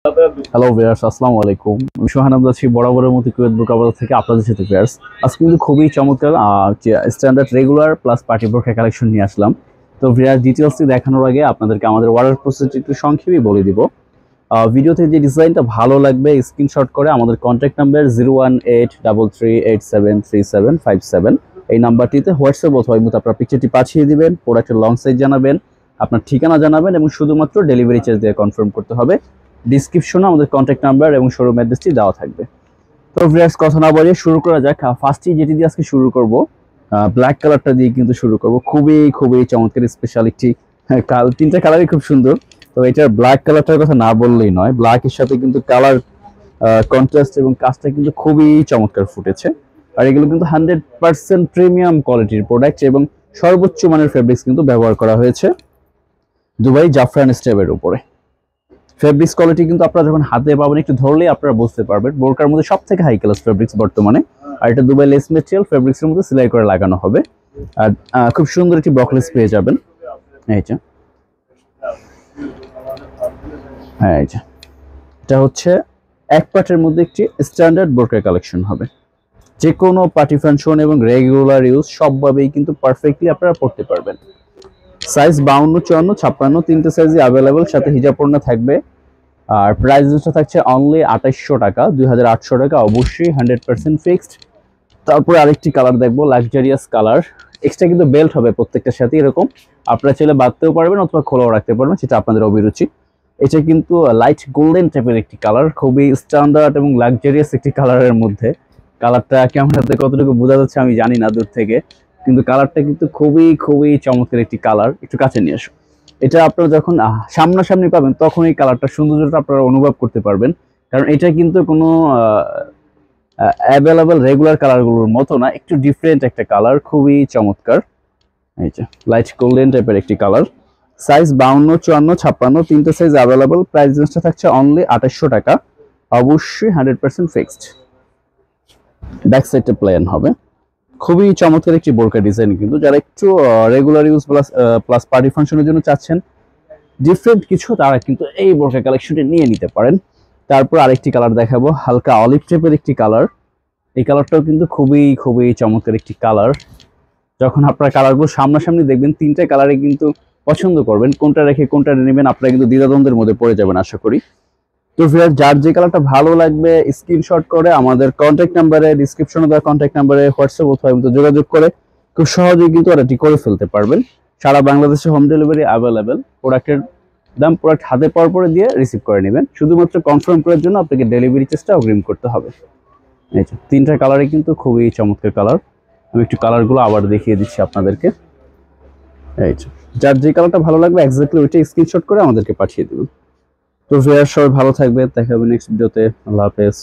Hello viewers, আসসালামু আলাইকুম। আমি সোহান আব্দ আছি বরাবরের মতো কুয়েত বোরকা বাজার থেকে আপনাদের সাথে। ভিউয়ার্স, আজকে কিন্তু খুবই চমৎকার স্ট্যান্ডার্ড রেগুলার প্লাস পার্টি বোরকা কালেকশন নিয়ে আসলাম। তো ভিউয়ার্স, ডিটেইলসটি দেখানোর আগে আপনাদেরকে আমাদের অর্ডার প্রসেসটি একটু সংক্ষেপে বলে দিব। ভিডিওতে যে ডিজাইনটা ভালো লাগবে স্ক্রিনশট করে আমাদের কন্ট্যাক্ট নাম্বার 01833873757 এই নাম্বারটিতে হোয়াটসঅ্যাপ অথবা ইমোতে আপনার পিকচারটি পাঠিয়ে দিবেন, প্রোডাক্টের লং সাইজ জানাবেন, আপনার ঠিকানা জানাবেন এবং শুধুমাত্র ডেলিভারি চার্জ দিয়ে কনফার্ম করতে হবে। ডিসক্রিপশনে আমাদের কন্ট্যাক্ট নাম্বার এবং শোরুম অ্যাড্রেসটি দেওয়া থাকবে। তো ভিউয়ার্স, কথা না বলে শুরু করা যাক। ফার্স্টে যেটি দিয়ে আজকে শুরু করব, ব্ল্যাক কালারটা দিয়ে কিন্তু শুরু করব। খুবই খুবই চমৎকার স্পেশাল একটি তিনটা কালারই খুব সুন্দর। তো এটার ব্ল্যাক কালারটার কথা না বললেই নয়, ব্ল্যাকের সাথে কিন্তু কালার কন্ট্রাস্ট এবং কাজটা কিন্তু খুবই চমৎকার ফুটেছে। আর এগুলো কিন্তু 100% প্রিমিয়াম কোয়ালিটির প্রোডাক্ট এবং সর্বোচ্চ মানের ফেব্রিক্স কিন্তু ব্যবহার করা হয়েছে দুবাই জাফরান স্টেপের উপরে। ফেব্রিক্স কোয়ালিটি কিন্তু আপনারা যখন হাতে পাবেন, একটু ধরলেই আপনারা বুঝতে পারবেন বোরকার মধ্যে সব থেকে হাই ক্লাস ফেব্রিক্স বর্তমানে। আর এটা দুবাই লেস মেটেরিয়াল ফেব্রিক্সের মধ্যে সেলাই করে লাগানো হবে। আর খুব সুন্দর একটি বকলেস পেয়ে যাবেন। এইটা এটা হচ্ছে এক পার্টের মধ্যে একটি স্ট্যান্ডার্ড বোরকা কালেকশন হবে। যে কোনো পার্টি ফাংশন এবং রেগুলার ইউজ সবভাবেই কিন্তু পারফেক্টলি আপনারা পড়তে পারবেন। সাইজ 52, 54, 56 তিনটে সাইজই অ্যাভেলেবল, সাথে হিজাব ওড়না থাকবে। আর প্রাইস রেঞ্জটা থাকছে অনলি 2800 টাকা, 2800 টাকা, অবশ্যই 100% ফিক্সড। তারপরে আরেকটি কালার দেখবো, লাক্সারিয়াস কালার। এক্সট্রা কিন্তু বেল্ট হবে প্রত্যেকটার সাথে এরকম, আপনারা চাইলে বাঁধতেও পারবেন অথবা খোলাও রাখতে পারবেন, সেটা আপনাদের অভিরুচি। এটা কিন্তু লাইট গোল্ডেন টাইপের একটি কালার, খুবই স্ট্যান্ডার্ড এবং লাক্সারিয়াস একটি কালারের মধ্যে। কালারটা ক্যামেরাতে কতটুকু বোঝা যাচ্ছে আমি জানি না দূর থেকে, কিন্তু কালারটা কিন্তু খুবই খুবই চমৎকার একটি কালার। একটু কাছে নিয়ে আসো। এটা আপনারা যখন সামনাসামনি পাবেন তখন এই কালারটা সৌন্দর্যটা আপনারা অনুভব করতে পারবেন, কারণ এটা কিন্তু কোনো অ্যাভেলেবল রেগুলার কালারগুলোর মতো না, একটু ডিফারেন্ট একটা কালার, খুবই চমৎকার। এই যে লাইট গোল্ডেন টাইপের একটি কালার। সাইজ 52, 54, 56 তিনটে সাইজ অ্যাভেলেবল। প্রাইস রেঞ্জটা থাকছে অনলি 2800 টাকা, অবশ্যই 100% ফিক্সড। ব্যাক সাইডটা প্লেন হবে। খুবই চমৎকার একটি বোরকা ডিজাইন কিন্তু, যারা একটু রেগুলার ইউজ প্লাস পার্টি ফাংশনের জন্য চাচ্ছেন ডিফারেন্ট কিছু, তারা কিন্তু এই বোরকা কালেকশনটি নিয়ে নিতে পারেন। তারপর আরেকটি কালার দেখাবো, হালকা অলিভ টাইপের একটি কালার। এই কালারটাও কিন্তু খুবই খুবই চমৎকার একটি কালার। যখন আপনারা কালারগুলো সামনাসামনি দেখবেন, তিনটা কালারে কিন্তু পছন্দ করবেন, কোনটা রেখে কোনটা নেবেন আপনারা কিন্তু দ্বিধাদ্বন্দ্বের মধ্যে পড়ে যাবেন আশা করি। তো ভিউয়ার, যার যে কালারটা ভালো লাগবে স্ক্রিনশট করে আমাদের কন্ট্যাক্ট নাম্বারে, ডিসক্রিপশনে দেওয়া কন্ট্যাক্ট নাম্বারে হোয়াটসঅ্যাপ অথবা যোগাযোগ করে খুব সহজেই কিন্তু অর্ডারটি করে ফেলতে পারবেন। সারা বাংলাদেশে হোম ডেলিভারি অ্যাভেলেবেল। প্রোডাক্টের দাম প্রোডাক্ট হাতে পাওয়ার পরে দিয়ে রিসিভ করে নেবেন। শুধুমাত্র কনফার্ম করার জন্য আপনাকে ডেলিভারি চার্জটা অগ্রিম করতে হবে। এই যে তিনটা কালারই কিন্তু খুবই চমৎকার কালার। আমি একটু কালারগুলো আবার দেখিয়ে দিচ্ছি আপনাদেরকে। এই যে যার যে কালারটা ভালো লাগবে এক্স্যাক্টলি ওইটা স্ক্রিনশট করে আমাদেরকে পাঠিয়ে দেবেন। তো ভিউয়ার, সবাই ভালো থাকবে, দেখা হবে নেক্সট ভিডিওতে। আল্লাহ হাফেজ।